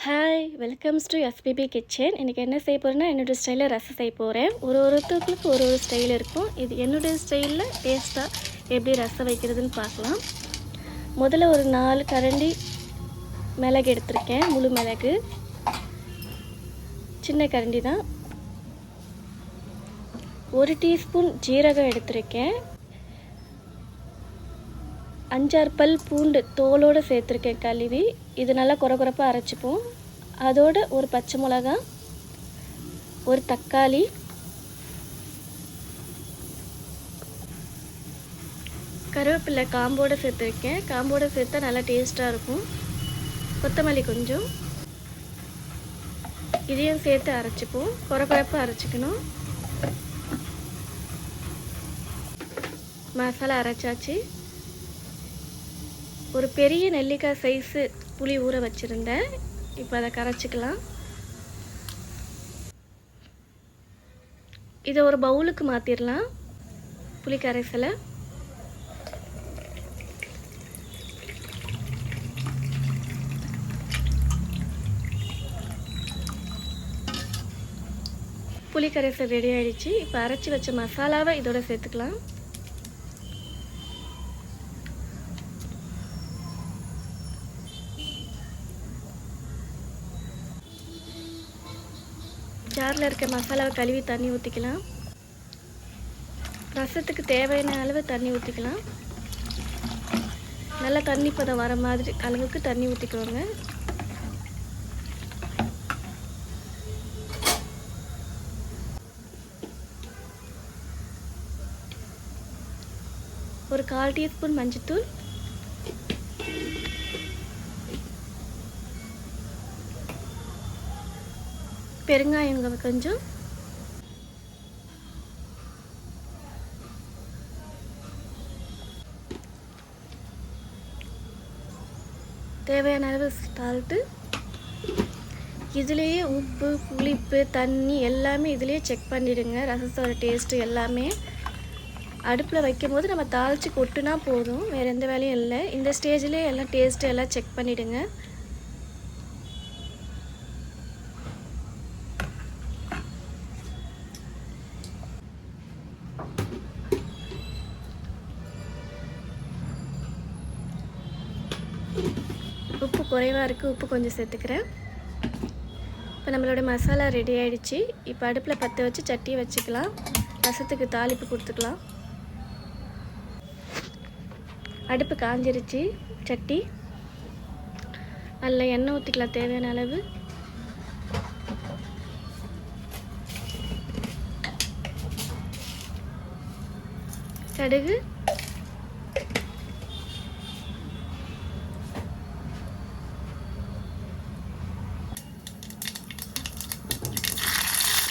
Hi welcomes to SPB kitchen. இன்றைக்கி என்ன செய்ய போகிறேன்னா என்னோடய ஸ்டைலில் ரசம் செய்ய போகிறேன். ஒருத்தவங்களுக்கு ஒரு ஸ்டைல் இருக்கும். இது என்னுடைய ஸ்டைலில் டேஸ்ட்டாக எப்படி ரசம் வைக்கிறதுன்னு பார்க்கலாம். முதல்ல ஒரு 4 கரண்டி மிளகு எடுத்திருக்கேன். முழு மிளகு சின்ன கரண்டி தான். 1 டீஸ்பூன் ஜீரகம் எடுத்திருக்கேன். 5-6 பல் பூண்டு தோலோடு சேர்த்துருக்கேன் கழுவி. இது நல்லா குறப்பாக அரைச்சிப்போம். அதோடு ஒரு பச்சை மிளகா, ஒரு தக்காளி, கருவேப்பிலை காம்போடு சேர்த்துருக்கேன். காம்போடு சேர்த்தா நல்லா டேஸ்ட்டாக இருக்கும். கொத்தமல்லி கொஞ்சம், இதையும் சேர்த்து அரைச்சிப்போம். குறப்பாக அரைச்சிக்கணும். மசாலா அரைச்சாச்சு. ஒரு பெரிய நெல்லிக்காய் சைஸு புளி ஊற வச்சுருந்தேன். இப்போ அதை கரைச்சிக்கலாம். இதை ஒரு பவுலுக்கு மாற்றிடலாம். புளி கரைசலை புளி கரைசல் ரெடி ஆகிடுச்சு. இப்போ அரைச்சி வச்ச மசாலாவை இதோட சேர்த்துக்கலாம். ஜாரில் இருக்க மசாலாவை கழுவி தண்ணி ஊற்றிக்கலாம். ரசத்துக்கு தேவையான அளவு தண்ணி ஊற்றிக்கலாம். நல்லா தண்ணி பதம் வர மாதிரி அளவுக்கு தண்ணி ஊற்றிக்கோங்க. ஒரு 1/4 டீஸ்பூன் மஞ்சள்தூள், பெருங்காயம் கொஞ்சம், தேவையான அளவு சால்ட்டு. இதுலேயே உப்பு, புளிப்பு, தண்ணி எல்லாமே இதுலேயே செக் பண்ணிவிடுங்க. ரசத்தோட டேஸ்ட்டு எல்லாமே அடுப்பில் வைக்கும் போது நம்ம தாளித்து கொட்டுனா போதும், வேறு எந்த வேலையும் இல்லை. இந்த ஸ்டேஜ்லேயே எல்லாம் டேஸ்ட்டு எல்லாம் செக் பண்ணிவிடுங்க. உப்பு குறைவாக இருக்குது, உப்பு கொஞ்சம் சேர்த்துக்கிறேன். இப்போ நம்மளோட மசாலா ரெடி ஆகிடுச்சு. இப்போ அடுப்பில் பற்ற வச்சு சட்டியை வச்சுக்கலாம். ரசத்துக்கு தாளிப்பு கொடுத்துக்கலாம். அடுப்பு காஞ்சிருச்சு. சட்டி அதில் எண்ணெய் ஊற்றிக்கலாம் தேவையான அளவு. கடுகு,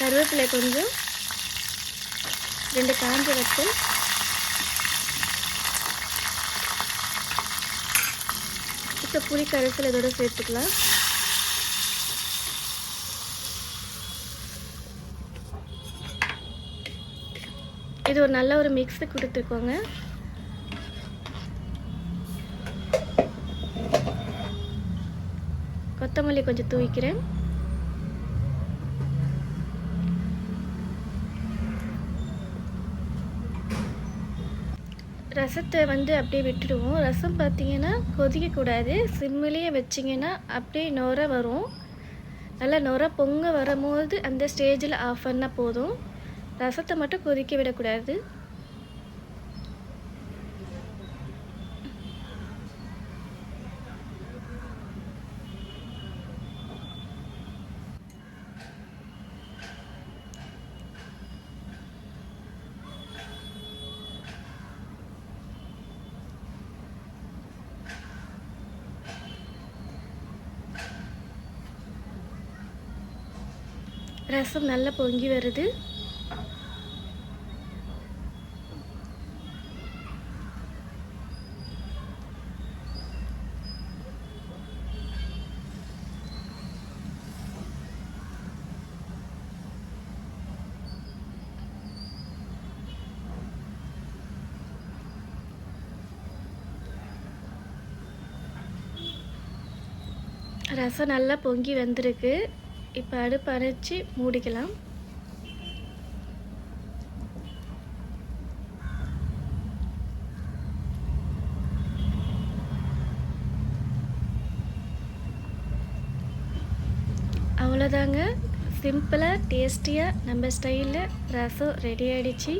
கருவேப்பிலை கொஞ்சம், 2 காஞ்ச வத்தல், இப்போ புளி கரைசல் இதோட சேர்த்துக்கலாம். இது ஒரு நல்ல ஒரு மிக்ஸை கொடுத்துக்கோங்க. கொத்தமல்லி கொஞ்சம் தூவிக்கிறேன். ரசத்தை அப்படியே விட்டுடுவோம். ரசம் பார்த்திங்கன்னா கொதிக்கக்கூடாது. சிம்மிலேயே வச்சிங்கன்னா அப்படியே நுர வரும். நல்லா நுர பொங்க வரும்போது அந்த ஸ்டேஜில் ஆஃப் பண்ணால் போதும். ரசத்தை மட்டும் கொதிக்க விடக்கூடாது. ரசம் நல்லா பொங்கி வருது. ரசம் நல்லா பொங்கி வந்திருக்கு. இப்போ அடுப்பு அணைச்சி மூடிக்கலாம். அவ்வளோதாங்க, சிம்பிளாக டேஸ்டியாக நம்ம ஸ்டைலில் ரசம் ரெடி ஆகிடுச்சு.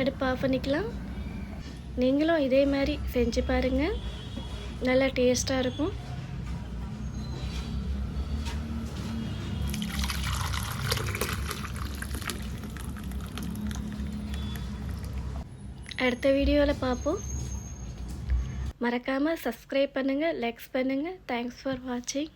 அடுப்பு ஆஃப் பண்ணிக்கலாம். நீங்களும் இதே மாதிரி செஞ்சு பாருங்கள், நல்லா டேஸ்ட்டாக இருக்கும். அடுத்த வீடியோவில் பார்ப்போம். மறக்காமல் சப்ஸ்கிரைப் பண்ணுங்கள், லைக்ஸ் பண்ணுங்கள். தேங்க்ஸ் ஃபார் வாட்சிங்.